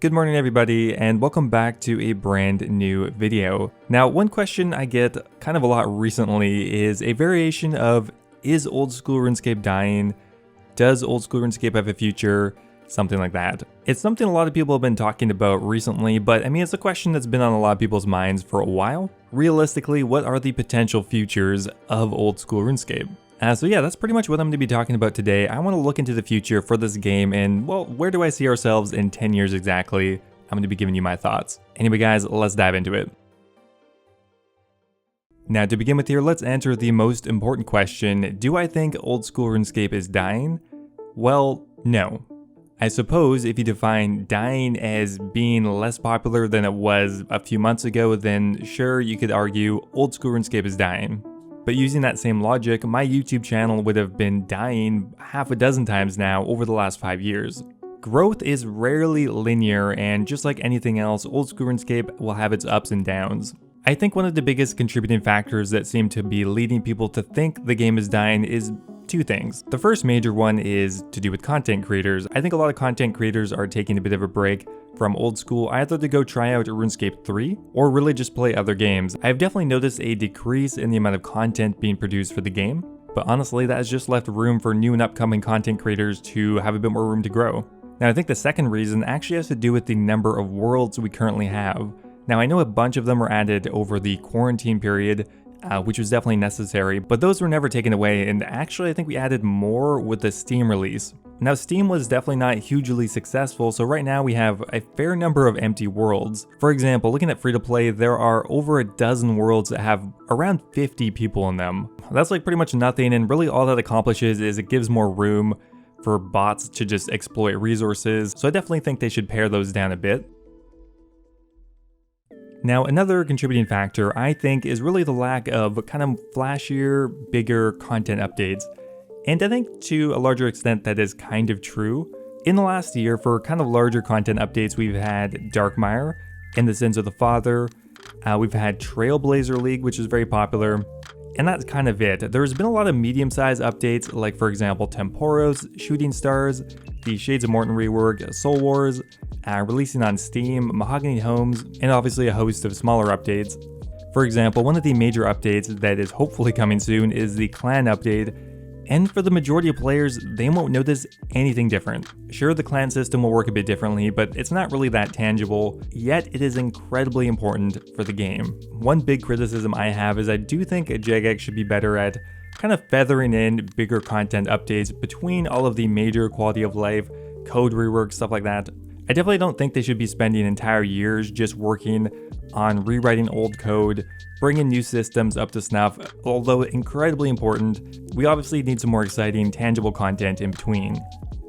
Good morning everybody, and welcome back to a brand new video. Now, one question I get kind of a lot recently is a variation of, is Old School RuneScape dying? Does Old School RuneScape have a future? Something like that. It's something a lot of people have been talking about recently, but I mean, it's a question that's been on a lot of people's minds for a while. Realistically, what are the potential futures of Old School RuneScape? So yeah, that's pretty much what I'm going to be talking about today. I want to look into the future for this game and, well, where do I see ourselves in 10 years exactly? I'm going to be giving you my thoughts. Anyway guys, let's dive into it. Now to begin with here, let's answer the most important question. Do I think Old School RuneScape is dying? Well, no. I suppose if you define dying as being less popular than it was a few months ago, then sure, you could argue Old School RuneScape is dying. But using that same logic, my YouTube channel would have been dying half a dozen times now over the last 5 years. Growth is rarely linear, and just like anything else, Old School RuneScape will have its ups and downs. I think one of the biggest contributing factors that seem to be leading people to think the game is dying is two things. The first major one is to do with content creators. I think a lot of content creators are taking a bit of a break from Old School, either to go try out RuneScape 3 or really just play other games. I've definitely noticed a decrease in the amount of content being produced for the game, but honestly that has just left room for new and upcoming content creators to have a bit more room to grow. Now I think the second reason actually has to do with the number of worlds we currently have. Now I know a bunch of them were added over the quarantine period, which was definitely necessary, but those were never taken away, and actually I think we added more with the Steam release. Now Steam was definitely not hugely successful, so right now we have a fair number of empty worlds. For example, looking at free-to-play, there are over a dozen worlds that have around 50 people in them. That's like pretty much nothing, and really all that accomplishes is it gives more room for bots to just exploit resources, so I definitely think they should pare those down a bit. Now, another contributing factor, I think, is really the lack of kind of flashier, bigger content updates. And I think to a larger extent that is kind of true. In the last year, for kind of larger content updates, we've had Darkmire and the Sins of the Father. We've had Trailblazer League, which is very popular. And that's kind of it. There's been a lot of medium-sized updates, like for example, Temporos, Shooting Stars, the Shades of Morton rework, Soul Wars, releasing on Steam, Mahogany Homes, and obviously a host of smaller updates. For example, one of the major updates that is hopefully coming soon is the clan update, and for the majority of players, they won't notice anything different. Sure, the clan system will work a bit differently, but it's not really that tangible, yet it is incredibly important for the game. One big criticism I have is I do think Jagex should be better at kind of feathering in bigger content updates between all of the major quality of life, code rework, stuff like that. I definitely don't think they should be spending entire years just working on rewriting old code, bringing new systems up to snuff. Although incredibly important, we obviously need some more exciting, tangible content in between.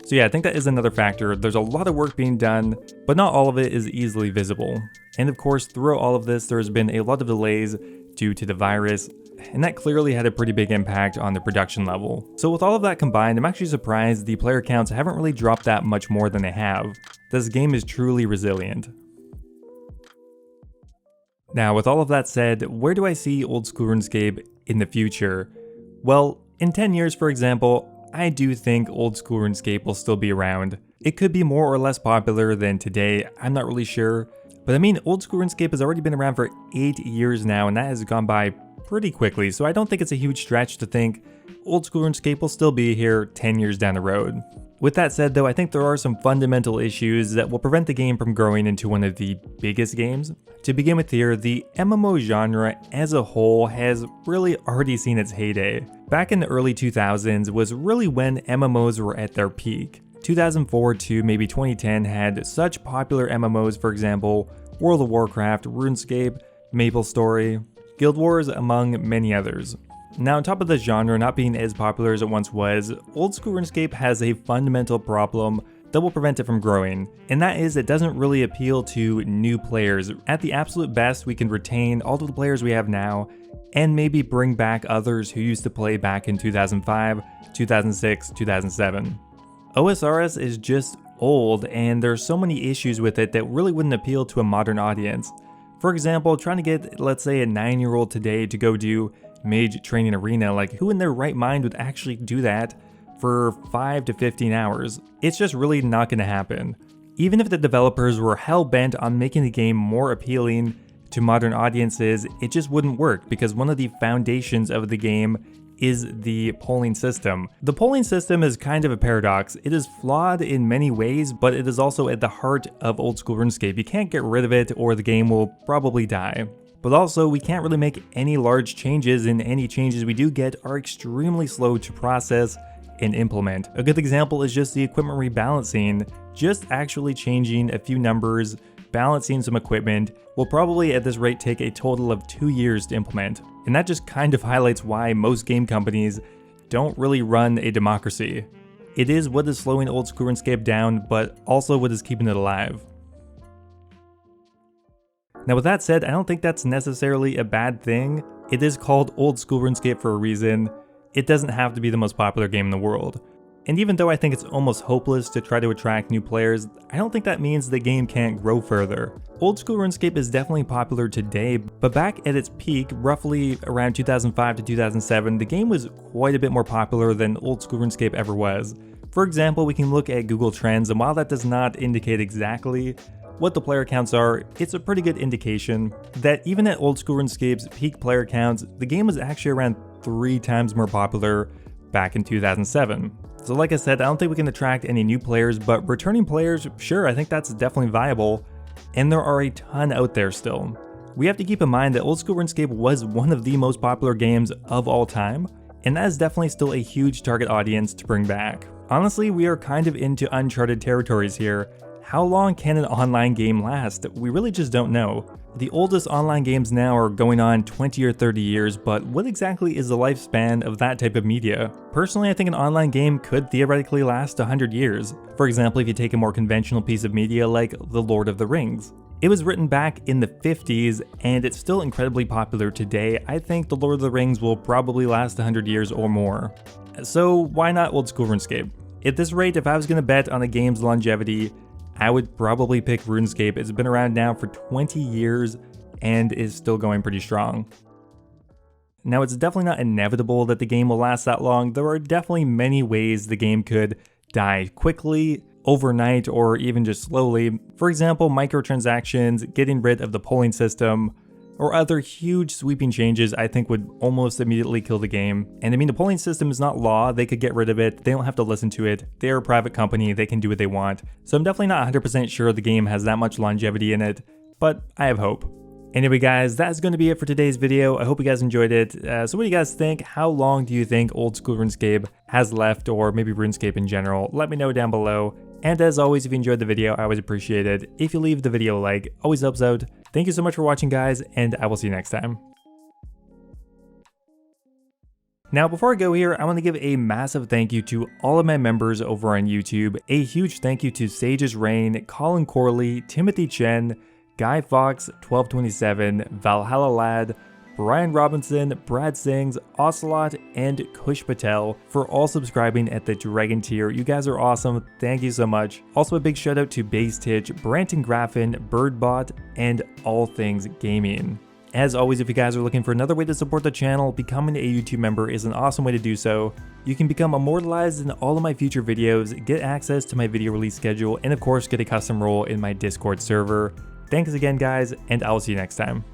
So yeah, I think that is another factor. There's a lot of work being done, but not all of it is easily visible. And of course, throughout all of this, there's been a lot of delays due to the virus, and that clearly had a pretty big impact on the production level. So with all of that combined, I'm actually surprised the player counts haven't really dropped that much more than they have. This game is truly resilient. Now, with all of that said, where do I see Old School RuneScape in the future? Well, in 10 years, for example, I do think Old School RuneScape will still be around. It could be more or less popular than today, I'm not really sure. But I mean, Old School RuneScape has already been around for 8 years now, and that has gone by pretty quickly, so I don't think it's a huge stretch to think Old School RuneScape will still be here 10 years down the road. With that said though, I think there are some fundamental issues that will prevent the game from growing into one of the biggest games. To begin with here, the MMO genre as a whole has really already seen its heyday. Back in the early 2000s was really when MMOs were at their peak. 2004 to maybe 2010 had such popular MMOs, for example, World of Warcraft, RuneScape, MapleStory, Guild Wars, among many others. Now, on top of the genre not being as popular as it once was, Old School RuneScape has a fundamental problem that will prevent it from growing, and that is it doesn't really appeal to new players. At the absolute best, we can retain all of the players we have now, and maybe bring back others who used to play back in 2005, 2006, 2007. OSRS is just old, and there's so many issues with it that really wouldn't appeal to a modern audience. For example, trying to get, let's say, a 9-year-old today to go do Mage Training Arena, like who in their right mind would actually do that for 5 to 15 hours? It's just really not going to happen. Even if the developers were hell-bent on making the game more appealing to modern audiences, it just wouldn't work because one of the foundations of the game is the polling system. The polling system is kind of a paradox. It is flawed in many ways, but it is also at the heart of old school RuneScape. You can't get rid of it or the game will probably die. But also, we can't really make any large changes, and any changes we do get are extremely slow to process and implement. A good example is just the equipment rebalancing. Just actually changing a few numbers, balancing some equipment, will probably at this rate take a total of 2 years to implement. And that just kind of highlights why most game companies don't really run a democracy. It is what is slowing old school RuneScape down, but also what is keeping it alive. Now with that said, I don't think that's necessarily a bad thing. It is called old school RuneScape for a reason. It doesn't have to be the most popular game in the world. And even though I think it's almost hopeless to try to attract new players, I don't think that means the game can't grow further. Old school RuneScape is definitely popular today, but back at its peak, roughly around 2005 to 2007, the game was quite a bit more popular than old school RuneScape ever was. For example, we can look at Google Trends, and while that does not indicate exactly what the player counts are, it's a pretty good indication that even at old school RuneScape's peak player counts, the game was actually around 3 times more popular back in 2007. So like I said, I don't think we can attract any new players, but returning players, sure, I think that's definitely viable, and there are a ton out there still. We have to keep in mind that old school RuneScape was one of the most popular games of all time, and that is definitely still a huge target audience to bring back. Honestly, we are kind of into uncharted territories here. How long can an online game last? We really just don't know. The oldest online games now are going on 20 or 30 years, but what exactly is the lifespan of that type of media? Personally, I think an online game could theoretically last 100 years. For example, if you take a more conventional piece of media like The Lord of the Rings. It was written back in the 50s, and it's still incredibly popular today. I think The Lord of the Rings will probably last 100 years or more. So why not old school RuneScape? At this rate, if I was going to bet on a game's longevity, I would probably pick RuneScape. It's been around now for 20 years and is still going pretty strong. Now, it's definitely not inevitable that the game will last that long. There are definitely many ways the game could die quickly, overnight, or even just slowly. For example, microtransactions, getting rid of the polling system, or other huge sweeping changes I think would almost immediately kill the game. And I mean, the polling system is not law, they could get rid of it, they don't have to listen to it, they're a private company, they can do what they want. So I'm definitely not 100% sure the game has that much longevity in it, but I have hope. Anyway guys, that's going to be it for today's video. I hope you guys enjoyed it. So what do you guys think? How long do you think old school RuneScape has left, or maybe RuneScape in general? Let me know down below. And as always, if you enjoyed the video, I always appreciate it. If you leave the video a like, always helps out. Thank you so much for watching guys, and I will see you next time. Now before I go here, I want to give a massive thank you to all of my members over on YouTube. A huge thank you to SagesRain, Collin Corley, Timothy Chen, Guy Fox 1227, Valhalla Lad, Brian Robinson, Brad Sings, Ocelot, and Kush Patel for all subscribing at the Dragon tier. You guys are awesome. Thank you so much. Also a big shout out to Basetitch, Branton Graffin, Birdbot, and All Things Gaming. As always, if you guys are looking for another way to support the channel, becoming a YouTube member is an awesome way to do so. You can become immortalized in all of my future videos, get access to my video release schedule, and of course get a custom role in my Discord server. Thanks again guys, and I will see you next time.